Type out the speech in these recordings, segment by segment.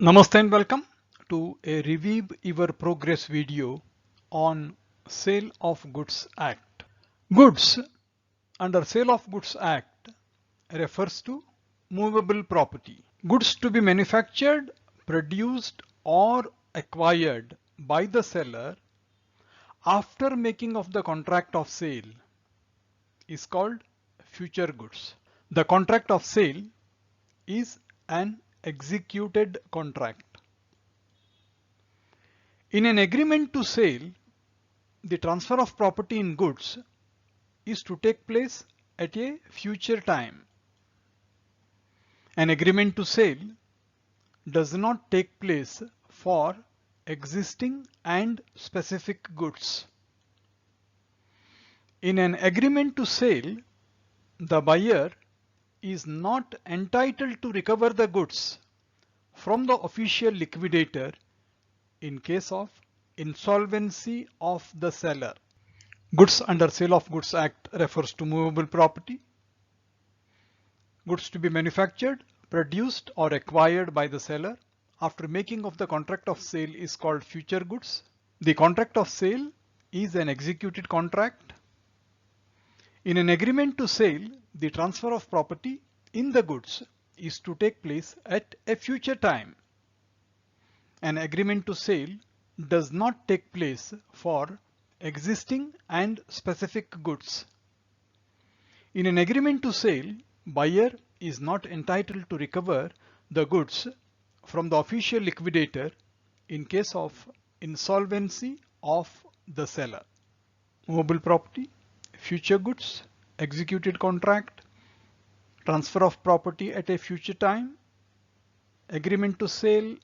Namaste and welcome to a Review Your Progress video on Sale of Goods Act. Goods under Sale of Goods Act refers to movable property. Goods to be manufactured, produced or acquired by the seller after making of the contract of sale is called future goods. The contract of sale is an executed contract. In an agreement to sale, the transfer of property in goods is to take place at a future time. An agreement to sale does not take place for existing and specific goods. In an agreement to sale, the buyer is not entitled to recover the goods from the official liquidator in case of insolvency of the seller. Goods under Sale of Goods Act refers to movable property. Goods to be manufactured, produced or acquired by the seller after making of the contract of sale is called future goods. The contract of sale is an executed contract. In an agreement to sale, the transfer of property in the goods is to take place at a future time. An agreement to sale does not take place for existing and specific goods. In an agreement to sale, buyer is not entitled to recover the goods from the official liquidator in case of insolvency of the seller. Movable property, future goods, executed contract, transfer of property at a future time. Agreement to sale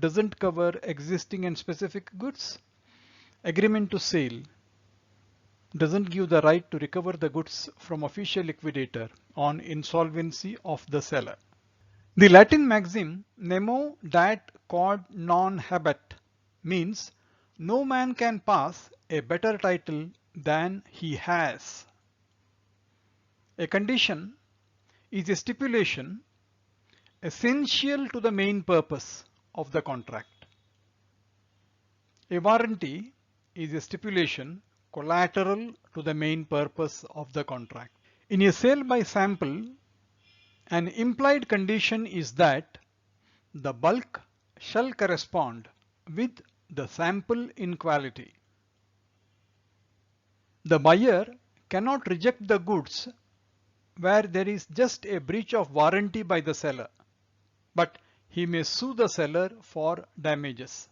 doesn't cover existing and specific goods. Agreement to sale doesn't give the right to recover the goods from official liquidator on insolvency of the seller. The Latin maxim nemo dat quod non habet means no man can pass a better title than he has. A condition is a stipulation essential to the main purpose of the contract. A warranty is a stipulation collateral to the main purpose of the contract. In a sale by sample, an implied condition is that the bulk shall correspond with the sample in quality. The buyer cannot reject the goods where there is just a breach of warranty by the seller, but he may sue the seller for damages.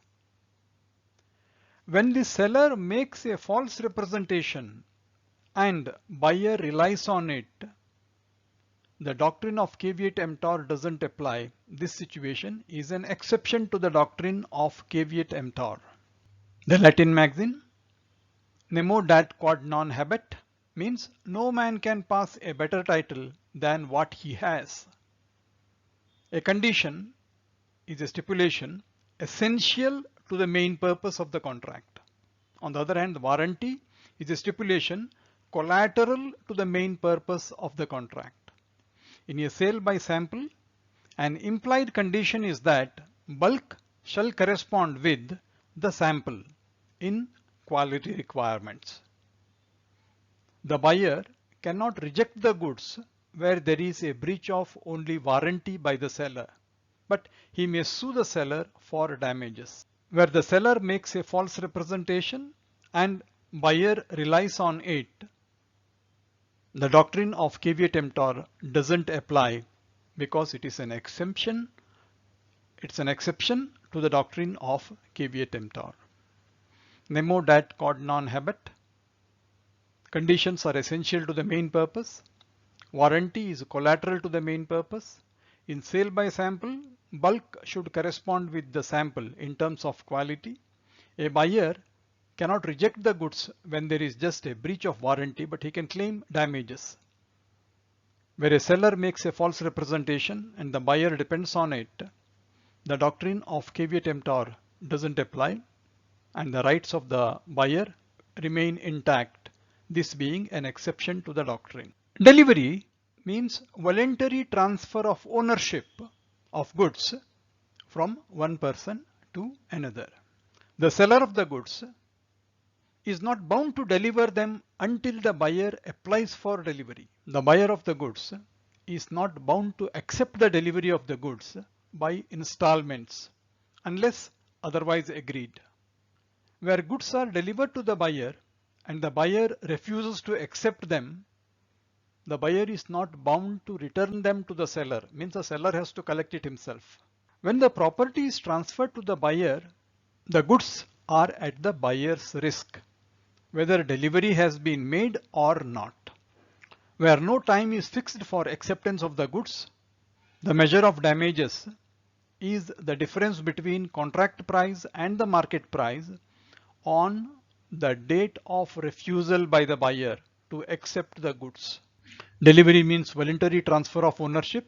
When the seller makes a false representation and buyer relies on it, the doctrine of caveat emptor doesn't apply. This situation is an exception to the doctrine of caveat emptor. The Latin maxim nemo dat quod non habet means no man can pass a better title than what he has. A condition is a stipulation essential to the main purpose of the contract. On the other hand, the warranty is a stipulation collateral to the main purpose of the contract. In a sale by sample, an implied condition is that bulk shall correspond with the sample in quality requirements. The buyer cannot reject the goods where there is a breach of only warranty by the seller, but he may sue the seller for damages. Where the seller makes a false representation and buyer relies on it, the doctrine of caveat emptor doesn't apply because it is an exception. It's an exception to the doctrine of caveat emptor. Nemo dat quod non habet. Conditions are essential to the main purpose. Warranty is collateral to the main purpose. In sale by sample, bulk should correspond with the sample in terms of quality. A buyer cannot reject the goods when there is just a breach of warranty, but he can claim damages. Where a seller makes a false representation and the buyer depends on it, the doctrine of caveat emptor doesn't apply and the rights of the buyer remain intact, this being an exception to the doctrine. Delivery means voluntary transfer of ownership of goods from one person to another. The seller of the goods is not bound to deliver them until the buyer applies for delivery. The buyer of the goods is not bound to accept the delivery of the goods by installments unless otherwise agreed. Where goods are delivered to the buyer and the buyer refuses to accept them, the buyer is not bound to return them to the seller, means the seller has to collect it himself. When the property is transferred to the buyer, the goods are at the buyer's risk, whether delivery has been made or not. Where no time is fixed for acceptance of the goods, the measure of damages is the difference between contract price and the market price on the date of refusal by the buyer to accept the goods. Delivery means voluntary transfer of ownership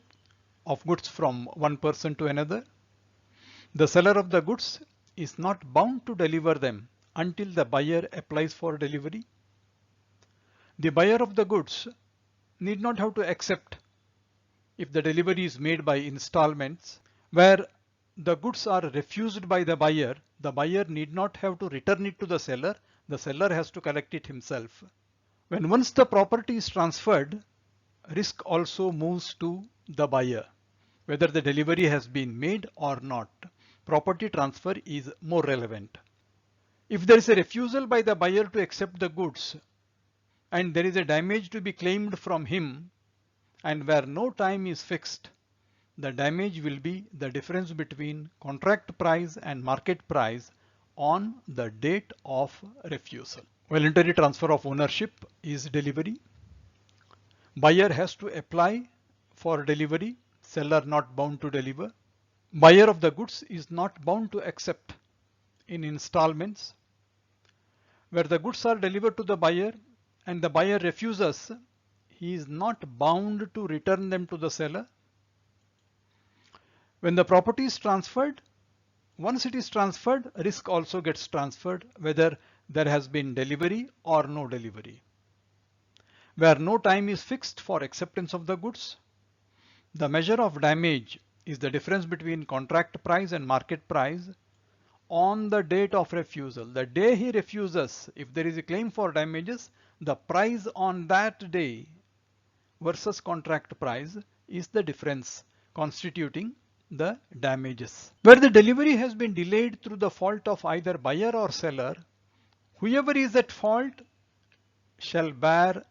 of goods from one person to another. The seller of the goods is not bound to deliver them until the buyer applies for delivery. The buyer of the goods need not have to accept if the delivery is made by installments. Where the goods are refused by the buyer need not have to return it to the seller has to collect it himself. When once the property is transferred, risk also moves to the buyer, whether the delivery has been made or not. Property transfer is more relevant. If there is a refusal by the buyer to accept the goods and there is a damage to be claimed from him, and where no time is fixed, the damage will be the difference between contract price and market price on the date of refusal. Voluntary transfer of ownership is delivery. Buyer has to apply for delivery, seller not bound to deliver. Buyer of the goods is not bound to accept in installments. Where the goods are delivered to the buyer and the buyer refuses, he is not bound to return them to the seller. When the property is transferred, once it is transferred, risk also gets transferred, whether there has been delivery or no delivery. Where no time is fixed for acceptance of the goods, the measure of damage is the difference between contract price and market price on the date of refusal. The day he refuses, if there is a claim for damages, the price on that day versus contract price is the difference constituting the damages. Where the delivery has been delayed through the fault of either buyer or seller, whoever is at fault shall bear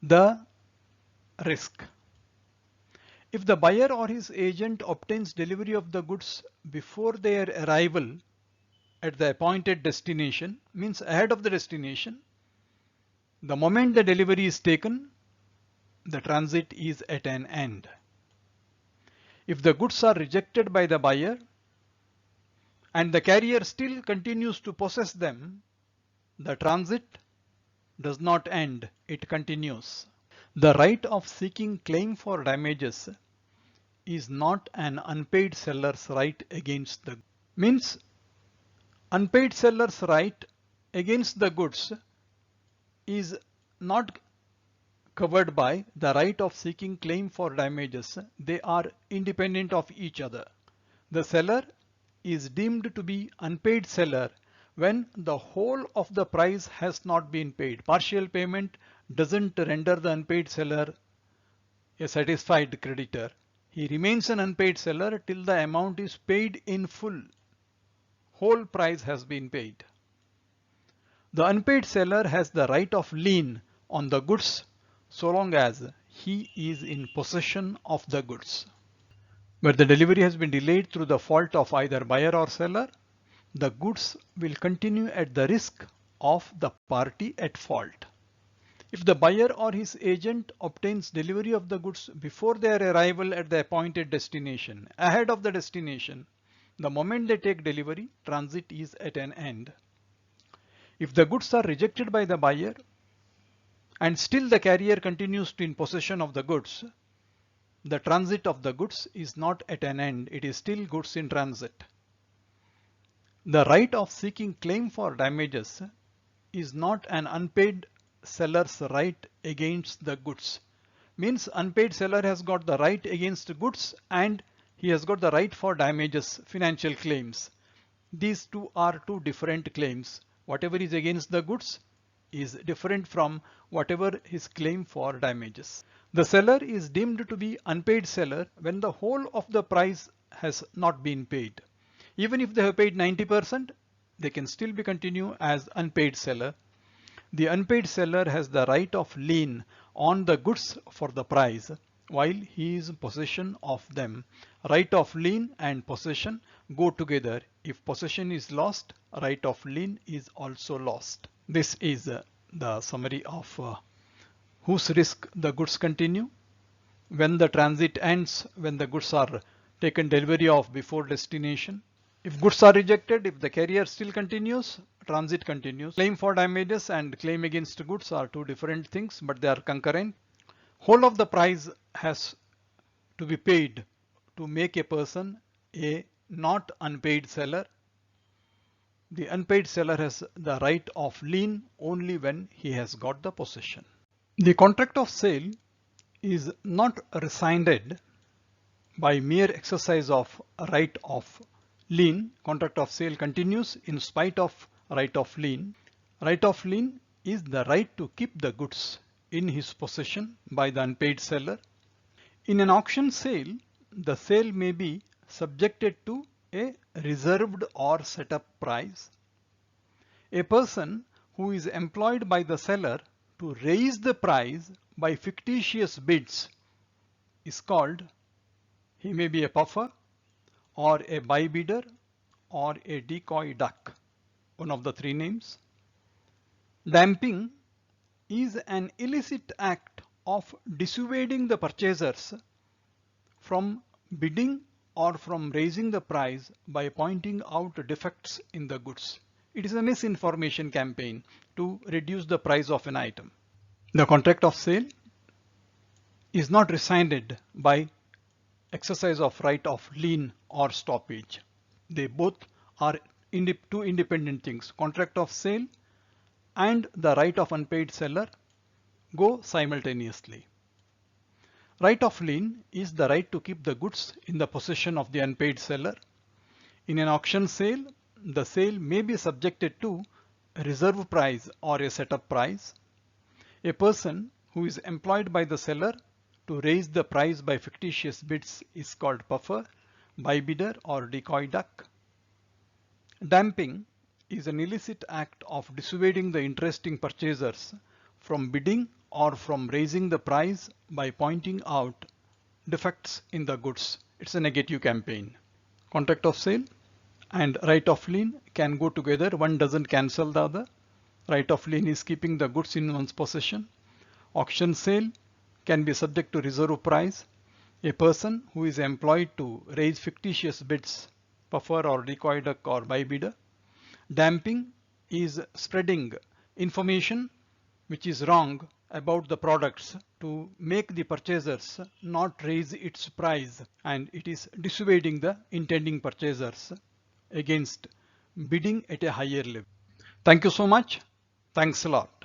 the risk. If the buyer or his agent obtains delivery of the goods before their arrival at the appointed destination, means ahead of the destination, the moment the delivery is taken, the transit is at an end. If the goods are rejected by the buyer and the carrier still continues to possess them, the transit does not end, it continues. The right of seeking claim for damages is not an unpaid seller's right against the goods. Means unpaid seller's right against the goods is not covered by the right of seeking claim for damages. They are independent of each other. The seller is deemed to be unpaid seller when the whole of the price has not been paid. Partial payment doesn't render the unpaid seller a satisfied creditor. He remains an unpaid seller till the amount is paid in full. Whole price has been paid. The unpaid seller has the right of lien on the goods so long as he is in possession of the goods. Where the delivery has been delayed through the fault of either buyer or seller, the goods will continue at the risk of the party at fault. If the buyer or his agent obtains delivery of the goods before their arrival at the appointed destination, ahead of the destination, the moment they take delivery, transit is at an end. If the goods are rejected by the buyer and still the carrier continues to in possession of the goods, the transit of the goods is not at an end, it is still goods in transit. The right of seeking claim for damages is not an unpaid seller's right against the goods. Means unpaid seller has got the right against goods and he has got the right for damages, financial claims. These two are two different claims. Whatever is against the goods is different from whatever his claim for damages. The seller is deemed to be unpaid seller when the whole of the price has not been paid. Even if they have paid 90%, they can still be continued as unpaid seller. The unpaid seller has the right of lien on the goods for the price while he is in possession of them. Right of lien and possession go together. If possession is lost, right of lien is also lost. This is the summary of whose risk the goods continue, when the transit ends, when the goods are taken delivery of before destination. If goods are rejected, if the carrier still continues, transit continues. Claim for damages and claim against goods are two different things, but they are concurrent. Whole of the price has to be paid to make a person a not unpaid seller. The unpaid seller has the right of lien only when he has got the possession. The contract of sale is not rescinded by mere exercise of right of lien. Contract of sale continues in spite of right of lien. Right of lien is the right to keep the goods in his possession by the unpaid seller. In an auction sale, the sale may be subjected to a reserved or set up price. A person who is employed by the seller to raise the price by fictitious bids is called, he may be a puffer or a buy bidder or a decoy duck, one of the three names. Damping is an illicit act of dissuading the purchasers from bidding or from raising the price by pointing out defects in the goods. It is a misinformation campaign to reduce the price of an item. The contract of sale is not rescinded by exercise of right of lien or stoppage. They both are two independent things. Contract of sale and the right of unpaid seller go simultaneously. Right of lien is the right to keep the goods in the possession of the unpaid seller. In an auction sale, the sale may be subjected to a reserve price or a set-up price. A person who is employed by the seller to raise the price by fictitious bids is called puffer, buy bidder or decoy duck. Damping is an illicit act of dissuading the interesting purchasers from bidding or from raising the price by pointing out defects in the goods. It's a negative campaign. Contract of sale and right of lien can go together. One doesn't cancel the other. Right of lien is keeping the goods in one's possession. Auction sale can be subject to reserve price. A person who is employed to raise fictitious bids, puffer or decoy duck or buy bidder. Damping is spreading information which is wrong about the products to make the purchasers not raise its price, and it is dissuading the intending purchasers against bidding at a higher level. Thank you so much. Thanks a lot.